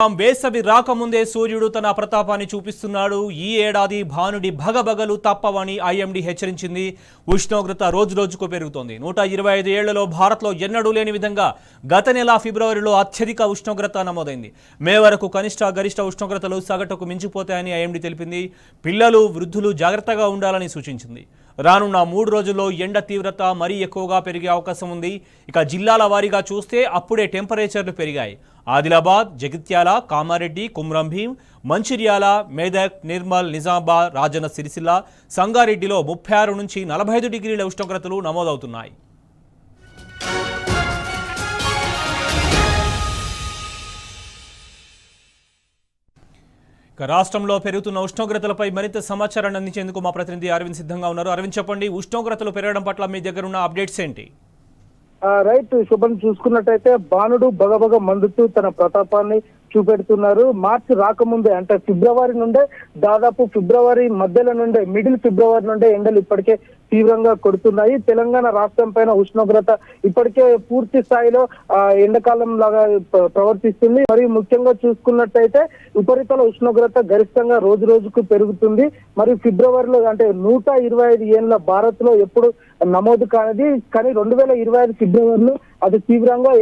వేసవి రాకముందే సూర్యుడు తన ప్రతాపాన్ని చూపిస్తున్నాడు. ఈ ఏడాది భానుడి భగభగలు తప్పవని ఐఎండీ హెచ్చరించింది. ఉష్ణోగ్రత రోజురోజుకు పెరుగుతోంది. 125 ఏళ్లలో భారత్లో ఎన్నడూ లేని విధంగా గత నెల ఫిబ్రవరిలో అత్యధిక ఉష్ణోగ్రత నమోదైంది. మే వరకు కనిష్ట గరిష్ట ఉష్ణోగ్రతలు సగటుకు మించిపోతాయని ఐఎండీ తెలిపింది. పిల్లలు వృద్ధులు జాగ్రత్తగా ఉండాలని సూచించింది. రానున్న 3 రోజుల్లో ఎండ తీవ్రత మరీ ఎక్కువగా పెరిగే అవకాశం ఉంది. ఇక జిల్లాల వారీగా చూస్తే అప్పుడే టెంపరేచర్లు పెరిగాయి. ఆదిలాబాద్, జగిత్యాల, కామారెడ్డి, కుమ్రంభీం, మంచిర్యాల, మేదక్, నిర్మల్, నిజామాబాద్, రాజన్న సిరిసిల్ల, సంగారెడ్డిలో 36 నుంచి 45 డిగ్రీల ఉష్ణోగ్రతలు నమోదవుతున్నాయి. రాష్ట్రంలో పెరుగుతున్న ఉష్ణోగ్రతలపై మరింత సమాచారాన్ని అందించేందుకు మా ప్రతినిధి అరవింద్ సిద్ధంగా ఉన్నారు. అరవింద్, చెప్పండి, ఉష్ణోగ్రతలు పెరగడం పట్ల మీ దగ్గర ఉన్న అప్డేట్స్ ఏంటి? రైట్ శుభం, చూసుకున్నట్టయితే బాణుడు బగబగ మండుతూ తన ప్రతాపాన్ని చూపెడుతున్నారు. మార్చి రాకముందే అంటే ఫిబ్రవరి నుండే, దాదాపు ఫిబ్రవరి మధ్యలో నుండే, మిడిల్ ఫిబ్రవరి నుండే ఎండలు ఇప్పటికే తీవ్రంగా కొడుతున్నాయి. తెలంగాణ రాష్ట్రం పైన ఉష్ణోగ్రత ఇప్పటికే పూర్తి స్థాయిలో ఎండాకాలం లాగా ప్రవర్తిస్తుంది. మరియు ముఖ్యంగా చూసుకున్నట్టయితే ఉపరితల ఉష్ణోగ్రత గరిష్టంగా రోజు రోజుకు పెరుగుతుంది. మరియు ఫిబ్రవరిలో అంటే 125 ఏళ్ల భారత్ లో ఎప్పుడు నమోదు కానిది. కానీ 2025 ఫిబ్రవరిలో అది తీవ్రంగా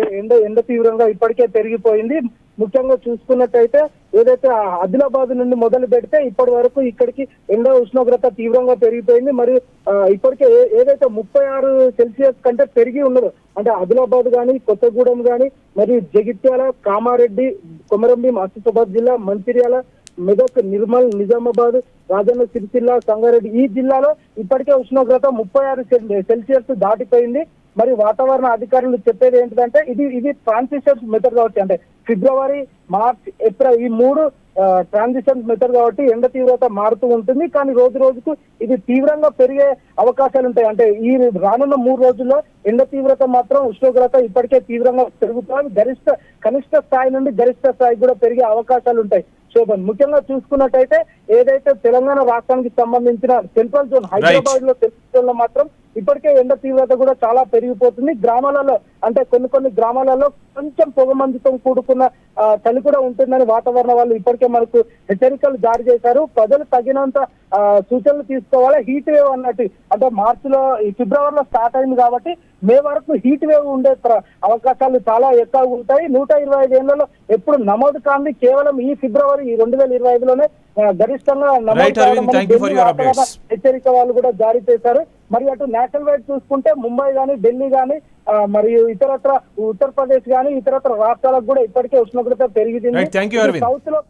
ఎండ తీవ్రంగా ఇప్పటికే పెరిగిపోయింది. ముఖ్యంగా చూసుకున్నట్టయితే ఏదైతే ఆదిలాబాద్ నుండి మొదలు పెడితే ఇప్పటి వరకు ఇక్కడికి ఎండ ఉష్ణోగ్రత తీవ్రంగా పెరిగిపోయింది. మరియు ఇప్పటికే ఏదైతే 36 సెల్సియస్ కంటే పెరిగి ఉన్నదో, అంటే ఆదిలాబాద్ కానీ, కొత్తగూడెం కానీ, మరియు జగిత్యాల, కామారెడ్డి, కొమరంభీం, ఆసిఫాబాద్ జిల్లా, మంచిర్యాల, మెదక్, నిర్మల్, నిజామాబాద్, రాజన్న సిరిసిల్ల, సంగారెడ్డి ఈ జిల్లాలో ఇప్పటికే ఉష్ణోగ్రత 36 సెల్సియస్ దాటిపోయింది. మరి వాతావరణ అధికారులు చెప్పేది ఏంటంటే ఇది ట్రాన్సిషన్స్ మెథడ్ కాబట్టి, అంటే ఫిబ్రవరి, మార్చ్, ఏప్రిల్ ఈ 3 ట్రాన్సిషన్స్ మెథడ్ కాబట్టి ఎండ తీవ్రత మారుతూ ఉంటుంది. కానీ రోజు రోజుకు ఇది తీవ్రంగా పెరిగే అవకాశాలు ఉంటాయి. అంటే ఈ రానున్న 3 రోజుల్లో ఎండ తీవ్రత మాత్రం ఉష్ణోగ్రత ఇప్పటికే తీవ్రంగా పెరుగుతుంది. కనిష్ట స్థాయి నుండి గరిష్ట స్థాయి కూడా పెరిగే అవకాశాలు ఉంటాయి. శోభన్, ముఖ్యంగా చూసుకున్నట్టయితే ఏదైతే తెలంగాణ రాష్ట్రానికి సంబంధించిన సెంట్రల్ జోన్ హైదరాబాద్ లో సెంట్రల్ లో మాత్రం ఇప్పటికే ఎండ తీవ్రత కూడా చాలా పెరిగిపోతుంది. గ్రామాలలో అంటే కొన్ని గ్రామాలలో కొంచెం పొగమంచుతో కూడుకున్న చలి కూడా ఉంటుందని వాతావరణ వాళ్ళు ఇప్పటికే మనకు హెచ్చరికలు జారీ చేశారు. ప్రజలు తగినంత సూచనలు తీసుకోవాలి. హీట్ వేవ్ అన్నట్టు అంటే మార్చిలో ఫిబ్రవరిలో స్టార్ట్ అయింది కాబట్టి మే వరకు హీట్ వేవ్ ఉండే అవకాశాలు చాలా ఎక్కువగా ఉంటాయి. 125 ఏళ్లలో ఎప్పుడు నమోదు కాంది కేవలం ఈ ఫిబ్రవరి 2025లోనే గరిష్టంగా హెచ్చరిక వాళ్ళు కూడా జారీ చేశారు. మరి అటు నేషనల్ వైడ్ చూసుకుంటే ముంబై కానీ, ఢిల్లీ కానీ, మరియు ఇతరత్ర ఉత్తరప్రదేశ్ కానీ ఇతరత్ర రాష్ట్రాలకు కూడా ఇప్పటికే ఉష్ణోగ్రత పెరిగింది. సౌత్ లో